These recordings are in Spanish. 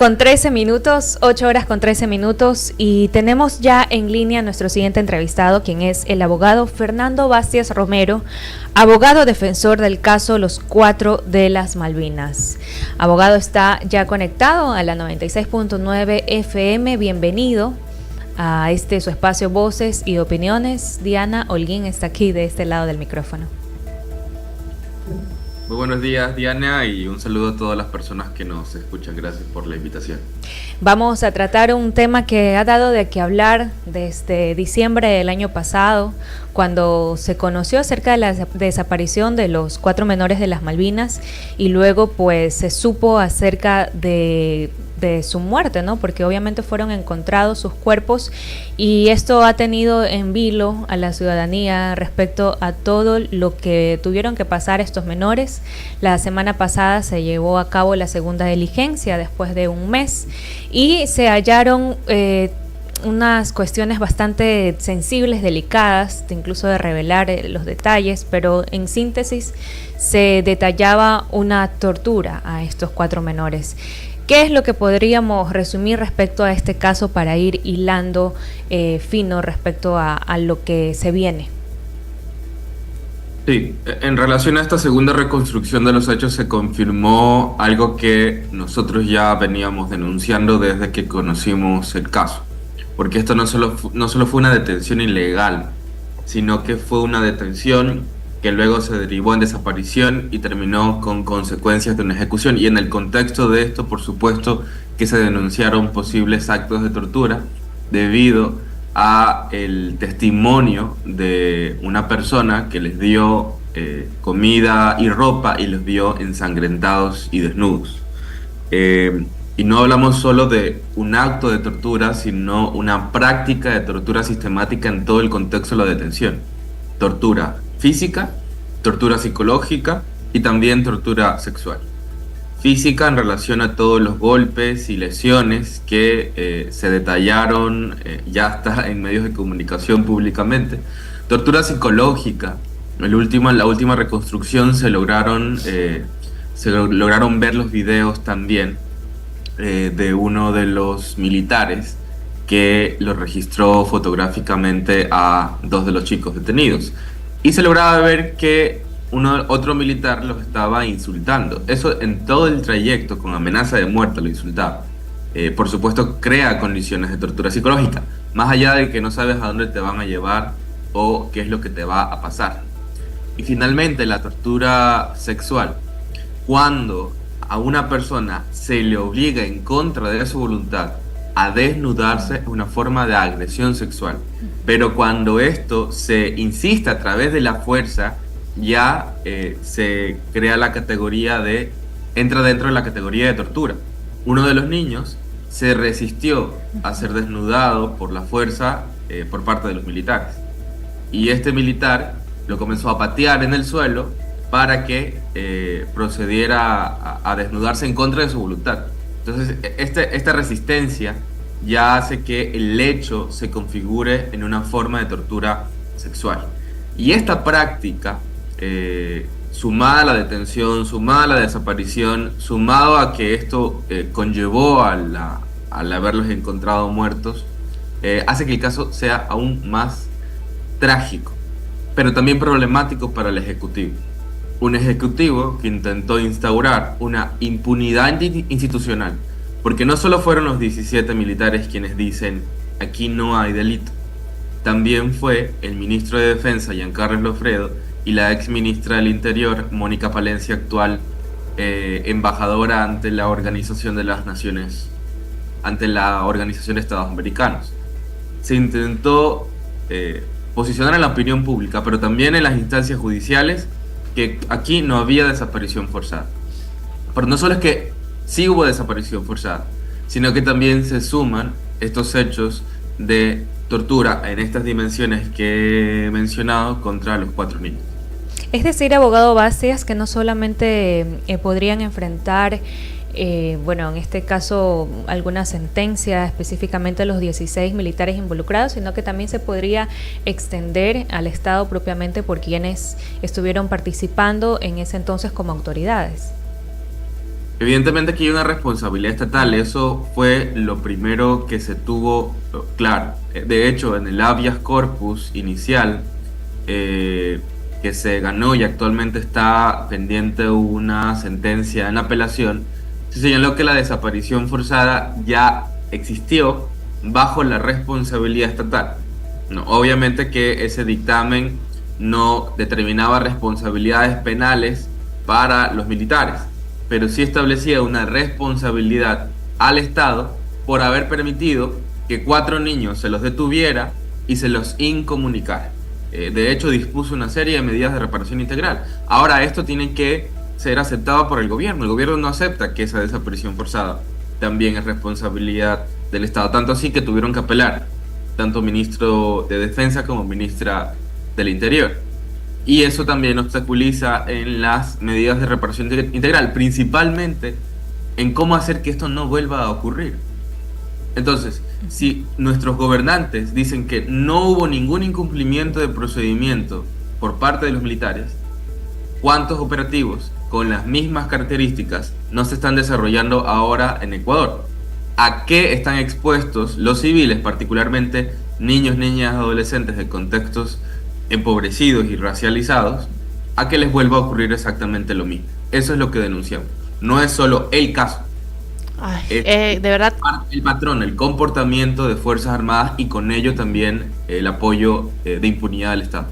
Con 13 minutos, 8 horas con 13 minutos, y tenemos ya en línea nuestro siguiente entrevistado, quien es el abogado Fernando Bastias Romero, abogado defensor del caso Los Cuatro de las Malvinas. Abogado está ya conectado a la 96.9 FM. Bienvenido a su espacio Voces y Opiniones. Diana Holguín está aquí de este lado del micrófono. Muy buenos días, Diana, y un saludo a todas las personas que nos escuchan. Gracias por la invitación. Vamos a tratar un tema que ha dado de qué hablar desde diciembre del año pasado, cuando se conoció acerca de la desaparición de los 4 menores de las Malvinas, y luego pues se supo acerca de su muerte, ¿no? Porque obviamente fueron encontrados sus cuerpos, y esto ha tenido en vilo a la ciudadanía respecto a todo lo que tuvieron que pasar estos menores. La semana pasada se llevó a cabo la segunda diligencia después de un mes, y se hallaron unas cuestiones bastante sensibles, delicadas, incluso de revelar los detalles, pero en síntesis se detallaba una tortura a estos 4 menores. ¿Qué es lo que podríamos resumir respecto a este caso para ir hilando fino respecto a lo que se viene? Sí, en relación a esta segunda reconstrucción de los hechos se confirmó algo que nosotros ya veníamos denunciando desde que conocimos el caso, porque esto no solo fue una detención ilegal, sino que fue una detención que luego se derivó en desaparición y terminó con consecuencias de una ejecución. Y en el contexto de esto, por supuesto, que se denunciaron posibles actos de tortura debido a el testimonio de una persona que les dio comida y ropa y los vio ensangrentados y desnudos. Y no hablamos solo de un acto de tortura, sino una práctica de tortura sistemática en todo el contexto de la detención. Tortura física, tortura psicológica y también tortura sexual. Física en relación a todos los golpes y lesiones que se detallaron ya hasta en medios de comunicación públicamente. Tortura psicológica, la última reconstrucción se lograron ver los videos también de uno de los militares que lo registró fotográficamente a 2 de los chicos detenidos. Y se lograba ver que otro militar los estaba insultando. Eso en todo el trayecto, con amenaza de muerte, lo insultaba. Por supuesto, crea condiciones de tortura psicológica, más allá de que no sabes a dónde te van a llevar o qué es lo que te va a pasar. Y finalmente, la tortura sexual. Cuando a una persona se le obliga en contra de su voluntad a desnudarse, es una forma de agresión sexual. Pero cuando esto se insiste a través de la fuerza, ya se crea la categoría entra dentro de la categoría de tortura. Uno de los niños se resistió a ser desnudado por la fuerza por parte de los militares. Y este militar lo comenzó a patear en el suelo para que procediera a desnudarse en contra de su voluntad. Entonces, esta resistencia ya hace que el hecho se configure en una forma de tortura sexual. Y esta práctica, sumada a la detención, sumada a la desaparición, sumado a que esto conllevó al haberlos encontrado muertos, hace que el caso sea aún más trágico, pero también problemático para el Ejecutivo. Un Ejecutivo que intentó instaurar una impunidad institucional, porque no solo fueron los 17 militares quienes dicen aquí no hay delito, también fue el ministro de Defensa, Giancarlo Lofredo, y la ex ministra del Interior, Mónica Palencia, actual embajadora ante la Organización de las Naciones, ante la Organización de Estados Americanos. Se intentó posicionar en la opinión pública, pero también en las instancias judiciales, que aquí no había desaparición forzada. Pero no solo es que sí hubo desaparición forzada, sino que también se suman estos hechos de tortura en estas dimensiones que he mencionado contra los 4 niños. Es decir, abogado Bastias, que no solamente podrían enfrentar, en este caso, alguna sentencia específicamente a los 16 militares involucrados, sino que también se podría extender al Estado propiamente por quienes estuvieron participando en ese entonces como autoridades. Evidentemente que hay una responsabilidad estatal, eso fue lo primero que se tuvo claro. De hecho, en el habeas corpus inicial, que se ganó y actualmente está pendiente una sentencia en apelación, se señaló que la desaparición forzada ya existió bajo la responsabilidad estatal. No, obviamente que ese dictamen no determinaba responsabilidades penales para los militares, pero sí establecía una responsabilidad al Estado por haber permitido que 4 niños se los detuviera y se los incomunicara. De hecho, dispuso una serie de medidas de reparación integral. Ahora esto tiene que ser aceptado por el gobierno. El gobierno no acepta que esa desaparición forzada también es responsabilidad del Estado. Tanto así que tuvieron que apelar, tanto ministro de Defensa como ministra del Interior. Y eso también obstaculiza en las medidas de reparación integral, principalmente en cómo hacer que esto no vuelva a ocurrir. Entonces, si nuestros gobernantes dicen que no hubo ningún incumplimiento de procedimiento por parte de los militares, ¿cuántos operativos con las mismas características no se están desarrollando ahora en Ecuador? ¿A qué están expuestos los civiles, particularmente niños, niñas, adolescentes de contextos empobrecidos y racializados, a que les vuelva a ocurrir exactamente lo mismo? Eso es lo que denunciamos. No es solo el caso. Ay, Es de verdad, el patrón, el comportamiento de Fuerzas Armadas y con ello también el apoyo de impunidad del Estado.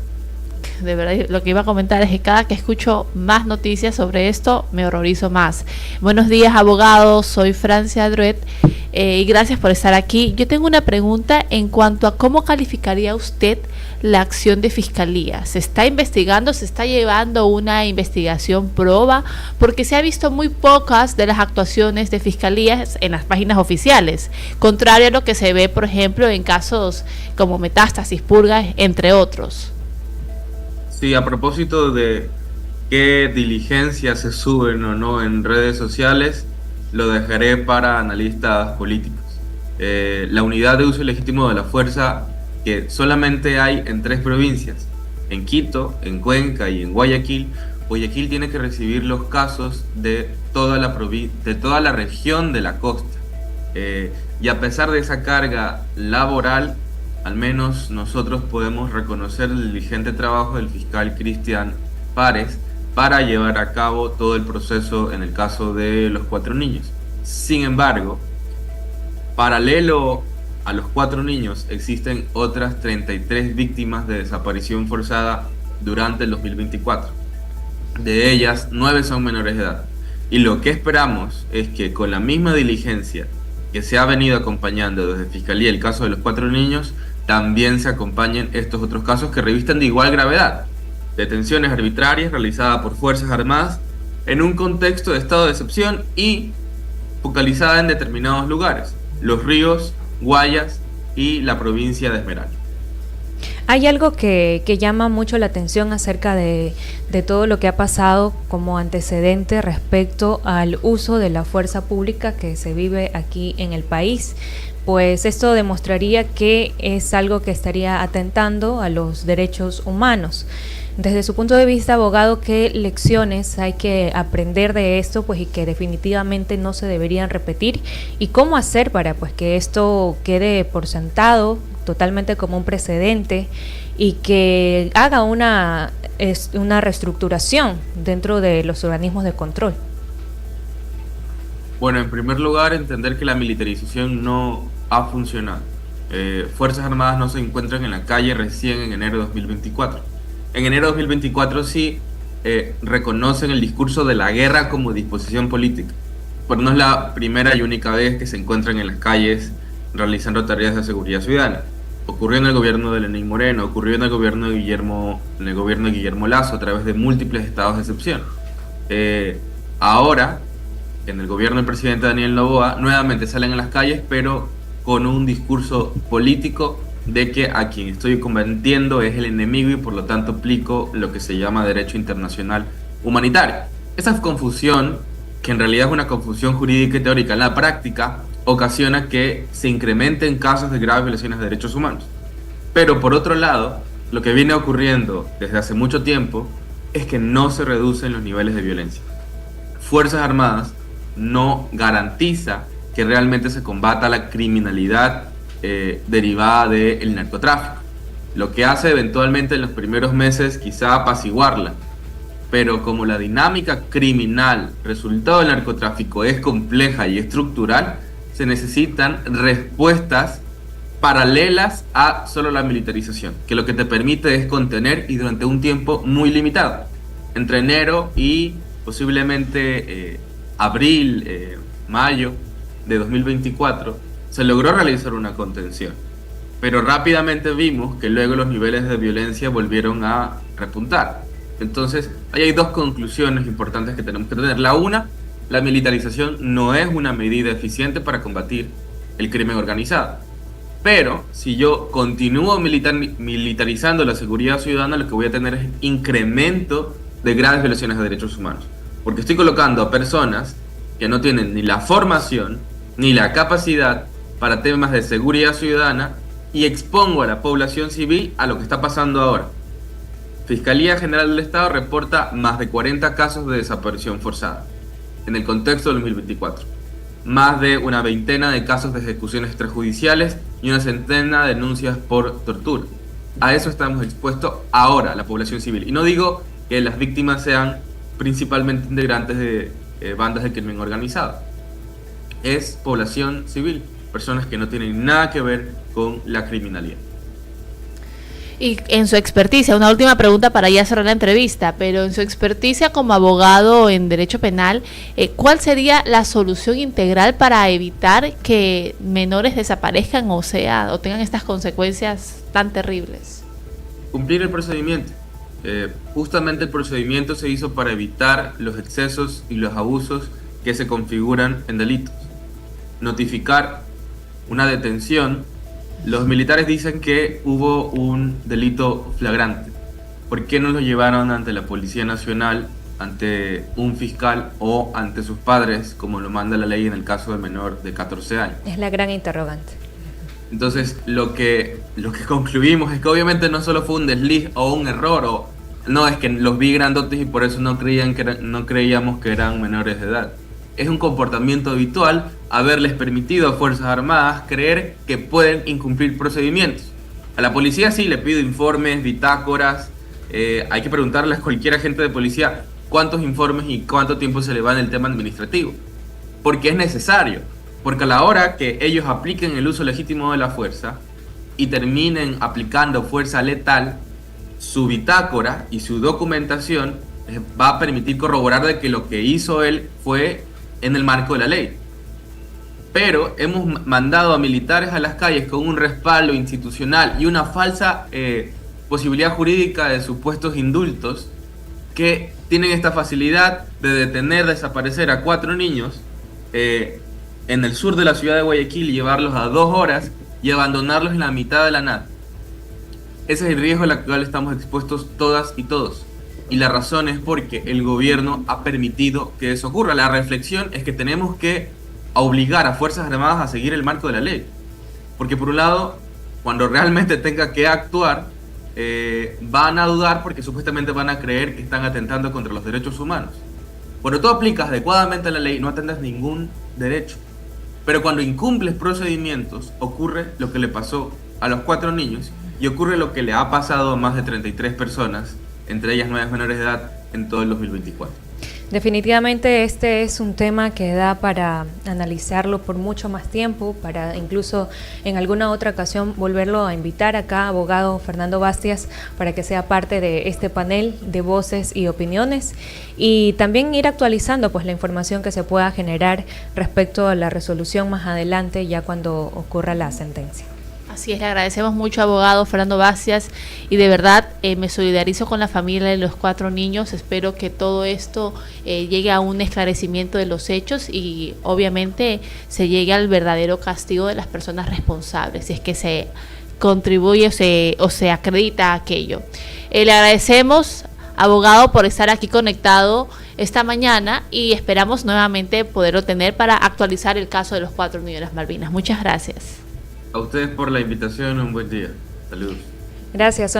de verdad, lo que iba a comentar es que cada que escucho más noticias sobre esto, me horrorizo más. Buenos días, abogados, soy Francia Druet, y gracias por estar aquí. Yo tengo una pregunta en cuanto a cómo calificaría usted la acción de fiscalía. ¿Se está investigando, se está llevando una investigación proba? Porque se ha visto muy pocas de las actuaciones de fiscalías en las páginas oficiales, contrario a lo que se ve, por ejemplo, en casos como Metástasis, Purga, entre otros. Sí, a propósito de qué diligencias se suben o no en redes sociales, lo dejaré para analistas políticos. La unidad de uso legítimo de la fuerza, que solamente hay en 3 provincias, en Quito, en Cuenca y en Guayaquil. Guayaquil tiene que recibir los casos de toda la región de la costa. Y a pesar de esa carga laboral, al menos nosotros podemos reconocer el diligente trabajo del fiscal Cristian Párez para llevar a cabo todo el proceso en el caso de los 4 niños. Sin embargo, paralelo a los 4 niños, existen otras 33 víctimas de desaparición forzada durante el 2024. De ellas, 9 son menores de edad. Y lo que esperamos es que con la misma diligencia que se ha venido acompañando desde Fiscalía el caso de los 4 niños, también se acompañen estos otros casos que revisten de igual gravedad. Detenciones arbitrarias realizadas por Fuerzas Armadas en un contexto de estado de excepción y focalizada en determinados lugares: Los Ríos, Guayas y la provincia de Esmeralda. Hay algo que llama mucho la atención acerca de todo lo que ha pasado como antecedente respecto al uso de la fuerza pública que se vive aquí en el país. Pues esto demostraría que es algo que estaría atentando a los derechos humanos. Desde su punto de vista, abogado, ¿qué lecciones hay que aprender de esto, pues, y que definitivamente no se deberían repetir? ¿Y cómo hacer para, pues, que esto quede por sentado, totalmente como un precedente, y que haga una reestructuración dentro de los organismos de control? Bueno, en primer lugar, entender que la militarización no ha funcionado. Fuerzas Armadas no se encuentran en la calle recién en enero de 2024. En enero de 2024 sí reconocen el discurso de la guerra como disposición política, pero no es la primera y única vez que se encuentran en las calles realizando tareas de seguridad ciudadana. Ocurrió en el gobierno de Lenín Moreno, ocurrió en el gobierno de Guillermo Lasso a través de múltiples estados de excepción. Ahora, en el gobierno del presidente Daniel Noboa, nuevamente salen a las calles, pero con un discurso político de que a quien estoy combatiendo es el enemigo y por lo tanto aplico lo que se llama derecho internacional humanitario. Esa confusión, que en realidad es una confusión jurídica y teórica, en la práctica ocasiona que se incrementen casos de graves violaciones de derechos humanos. Pero por otro lado, lo que viene ocurriendo desde hace mucho tiempo es que no se reducen los niveles de violencia. Fuerzas Armadas no garantiza que realmente se combata la criminalidad derivada del narcotráfico. Lo que hace eventualmente en los primeros meses quizá apaciguarla, pero como la dinámica criminal resultado del narcotráfico es compleja y estructural, se necesitan respuestas paralelas a solo la militarización, que lo que te permite es contener y durante un tiempo muy limitado. Entre enero y posiblemente abril, mayo de 2024, se logró realizar una contención. Pero rápidamente vimos que luego los niveles de violencia volvieron a repuntar. Entonces, ahí hay dos conclusiones importantes que tenemos que tener. La una, la militarización no es una medida eficiente para combatir el crimen organizado. Pero si yo continúo militarizando la seguridad ciudadana, lo que voy a tener es incremento de graves violaciones de derechos humanos. Porque estoy colocando a personas que no tienen ni la formación ni la capacidad para temas de seguridad ciudadana y expongo a la población civil a lo que está pasando ahora. Fiscalía General del Estado reporta más de 40 casos de desaparición forzada en el contexto del 2024. Más de una veintena de casos de ejecuciones extrajudiciales y una centena de denuncias por tortura. A eso estamos expuestos ahora, la población civil. Y no digo que las víctimas sean principalmente integrantes de bandas de crimen organizado. Es población civil, personas que no tienen nada que ver con la criminalidad. Y en su experticia, una última pregunta para ya cerrar la entrevista, pero en su experticia como abogado en derecho penal, ¿cuál sería la solución integral para evitar que menores desaparezcan o tengan estas consecuencias tan terribles? Cumplir el procedimiento. Justamente el procedimiento se hizo para evitar los excesos y los abusos que se configuran en delitos. Notificar una detención. Los militares dicen que hubo un delito flagrante. ¿Por qué no lo llevaron ante la Policía Nacional, ante un fiscal o ante sus padres, como lo manda la ley en el caso del menor de 14 años? Es la gran interrogante. Entonces, lo que concluimos es que obviamente no solo fue un desliz o un error, o no es que los vi grandotes y por eso no creíamos que eran menores de edad. Es un comportamiento habitual haberles permitido a Fuerzas Armadas creer que pueden incumplir procedimientos. A la policía sí le pido informes, bitácoras, hay que preguntarle a cualquier agente de policía cuántos informes y cuánto tiempo se le va en el tema administrativo. Porque es necesario, porque a la hora que ellos apliquen el uso legítimo de la fuerza y terminen aplicando fuerza letal, su bitácora y su documentación va a permitir corroborar de que lo que hizo él fue en el marco de la ley. Pero hemos mandado a militares a las calles con un respaldo institucional y una falsa posibilidad jurídica de supuestos indultos que tienen esta facilidad de detener, desaparecer a 4 niños en el sur de la ciudad de Guayaquil y llevarlos a 2 horas y abandonarlos en la mitad de la nada. Ese es el riesgo al cual estamos expuestos todas y todos. Y la razón es porque el gobierno ha permitido que eso ocurra. La reflexión es que tenemos que obligar a Fuerzas Armadas a seguir el marco de la ley. Porque por un lado, cuando realmente tenga que actuar, van a dudar porque supuestamente van a creer que están atentando contra los derechos humanos. Cuando tú aplicas adecuadamente la ley, no atentas ningún derecho. Pero cuando incumples procedimientos, ocurre lo que le pasó a los 4 niños y ocurre lo que le ha pasado a más de 33 personas, entre ellas 9 menores de edad, en todo el 2024. Definitivamente este es un tema que da para analizarlo por mucho más tiempo, para incluso en alguna otra ocasión volverlo a invitar acá, abogado Fernando Bastias, para que sea parte de este panel de voces y opiniones, y también ir actualizando pues la información que se pueda generar respecto a la resolución más adelante, ya cuando ocurra la sentencia. Así es, le agradecemos mucho, abogado Fernando Bastias, y de verdad me solidarizo con la familia de los 4 niños. Espero que todo esto llegue a un esclarecimiento de los hechos y obviamente se llegue al verdadero castigo de las personas responsables, si es que se contribuye o se acredita aquello. Le agradecemos, abogado, por estar aquí conectado esta mañana y esperamos nuevamente poderlo tener para actualizar el caso de los 4 niños de las Malvinas. Muchas gracias. A ustedes por la invitación, un buen día. Saludos. Gracias.